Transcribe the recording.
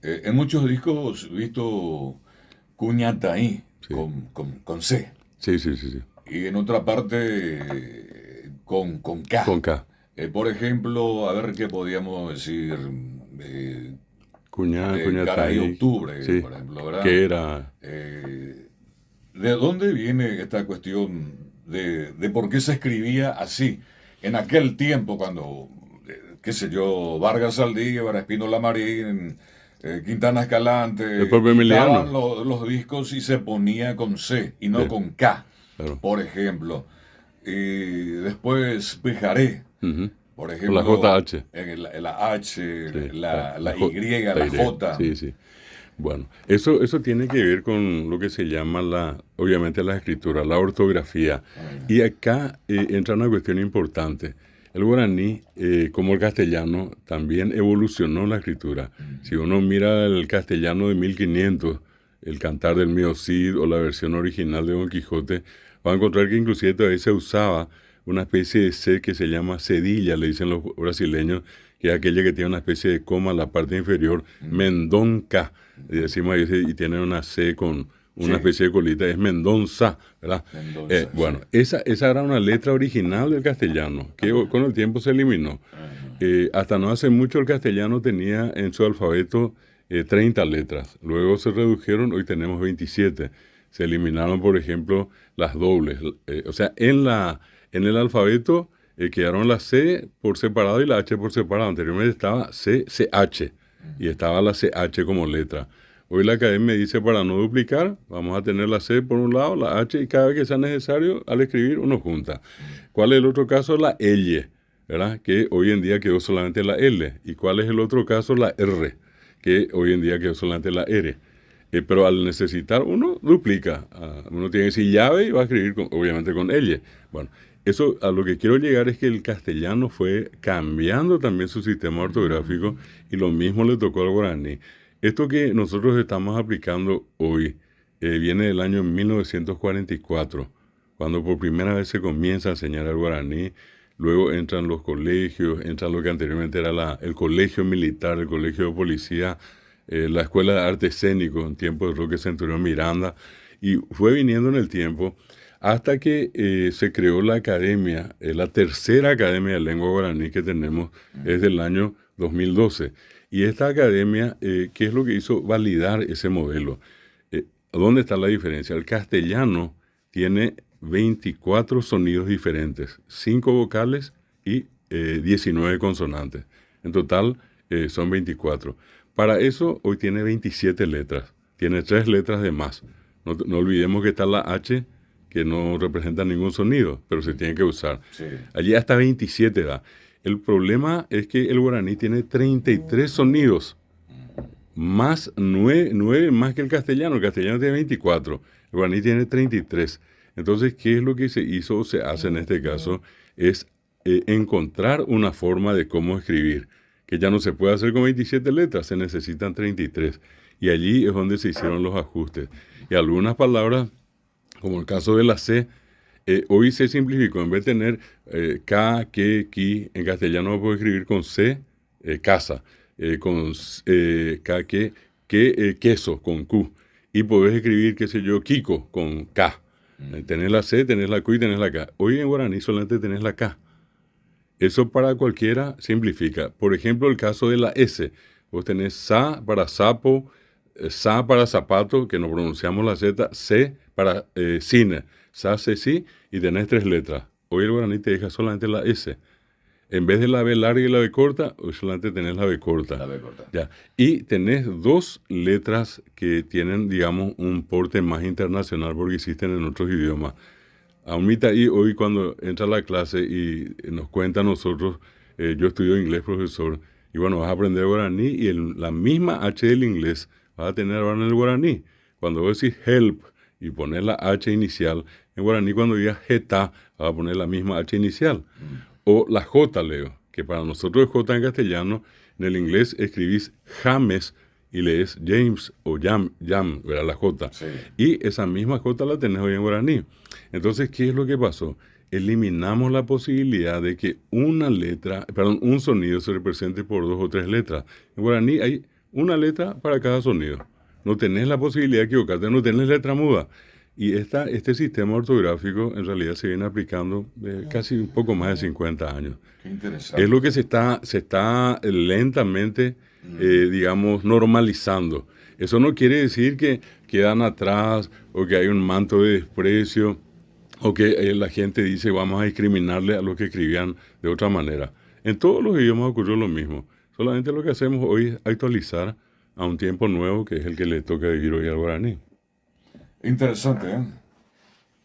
En muchos discos he visto Cuñataí Sí, con C. sí, sí, sí, sí. Y en otra parte con Con K. K. Por ejemplo, a ver qué podíamos decir. eh, Caray Cuñataí, Octubre, sí. por ejemplo, ¿verdad? Que era, Eh, ¿De dónde viene esta cuestión de por qué se escribía así? En aquel tiempo, cuando, qué sé yo, Vargas Saldívar, Espínola Marín, Quintana el Escalante, propio editaban Emiliano. los discos y se ponía con C y no Sí, con K, claro. por ejemplo. Y después Pijaré, Ujú. por Con la ejemplo, JH. en la H, Sí, la, la, la J, Y, la la Y. J. Sí, sí. Bueno, eso tiene que ver con lo que se llama obviamente la escritura, la ortografía. Y acá entra una cuestión importante. El guaraní, como el castellano, también evolucionó la escritura. Si uno mira el castellano de 1500, el Cantar del Mío Cid o la versión original de Don Quijote, va a encontrar que inclusive todavía se usaba una especie de C que se llama cedilla, le dicen los brasileños, que es aquella que tiene una especie de coma en la parte inferior, Mendonca, y decimos ahí, y tiene una C con una Sí, especie de colita, es Mendonza, ¿verdad? Mendoza, sí. Bueno, esa era una letra original del castellano, que con el tiempo se eliminó. Hasta no hace mucho el castellano tenía en su alfabeto 30 letras, luego se redujeron, hoy tenemos 27. Se eliminaron, por ejemplo, las dobles. O sea, en el alfabeto quedaron la C por separado y la H por separado. Anteriormente estaba C, CH y estaba la CH como letra. Hoy la academia dice para no duplicar, vamos a tener la C por un lado, la H y cada vez que sea necesario al escribir uno junta. ¿Cuál es el otro caso? La L, ¿verdad? Que hoy en día quedó solamente la L. ¿Y cuál es el otro caso? La R, que hoy en día quedó solamente la R. Pero al necesitar uno duplica. Uno tiene que decir llave y va a escribir obviamente con ella. Bueno, eso a lo que quiero llegar es que el castellano fue cambiando también su sistema ortográfico y lo mismo le tocó al guaraní. Esto que nosotros estamos aplicando hoy viene del año 1944, cuando por primera vez se comienza a enseñar el guaraní. Luego entran los colegios, entra lo que anteriormente era el colegio militar, el colegio de policía, la Escuela de Arte Escénico en tiempo de Roque Centurión Miranda, y fue viniendo en el tiempo hasta que se creó la academia, la tercera academia de lengua guaraní que tenemos es del año 2012. Y esta academia, ¿qué es lo que hizo validar ese modelo? Eh, ¿Dónde está la diferencia? El castellano tiene 24 sonidos diferentes, 5 vocales y 19 consonantes. En total son 24. Para eso hoy tiene 27 letras. Tiene 3 letras de más. No olvidemos que está la H que no representa ningún sonido, pero se tiene que usar. Sí. Allí hasta 27 da. El problema es que el guaraní tiene 33 sonidos, más 9 más que el castellano. El castellano tiene 24, el guaraní tiene 33. Entonces, ¿qué es lo que se hizo o se hace en este caso? Es encontrar una forma de cómo escribir, que ya no se puede hacer con 27 letras, se necesitan 33. Y allí es donde se hicieron los ajustes. Y algunas palabras, como el caso de la C, hoy se simplificó. En vez de tener K, que, ki, en castellano puedo escribir con C, casa, con K, que, queso, con Q. Y podés escribir, qué sé yo, Kiko, con K. Tenés la C, tenés la Q y tenés la K. Hoy en guaraní solamente tenés la K. Eso para cualquiera simplifica. Por ejemplo, el caso de la S. Vos tenés sa para sapo, sa para zapato, que no pronunciamos la Z, C para cine, sa, se, si, y tenés 3 letras. Hoy el guaraní te deja solamente la S. En vez de la B larga y la B corta, hoy solamente tenés la B corta. La B corta. Ya. Y tenés 2 letras que tienen, digamos, un porte más internacional porque existen en otros idiomas. Ahorita y hoy cuando entra a la clase y nos cuenta a nosotros, yo estudio inglés, profesor, y bueno, vas a aprender guaraní y la misma H del inglés vas a tener ahora en el guaraní. Cuando vos decís help y pones la H inicial, en guaraní cuando digas jeta, vas a poner la misma H inicial. O la J, Leo, que para nosotros es J en castellano, en el inglés escribís James y lees James o Jam, ¿verdad? La J. Sí. Y esa misma J la tenés hoy en guaraní. Entonces, ¿qué es lo que pasó? Eliminamos la posibilidad de que un sonido se represente por 2 o 3 letras. En guaraní hay una letra para cada sonido. No tenés la posibilidad de equivocarte, no tenés letra muda. Y este sistema ortográfico en realidad se viene aplicando casi un poco más de 50 años. Qué interesante. Es lo que se está lentamente, digamos, normalizando. Eso no quiere decir que quedan atrás o que hay un manto de desprecio o que la gente dice vamos a discriminarle a los que escribían de otra manera. En todos los idiomas ocurrió lo mismo. Solamente lo que hacemos hoy es actualizar a un tiempo nuevo que es el que le toca vivir hoy al guaraní. Interesante, ¿eh?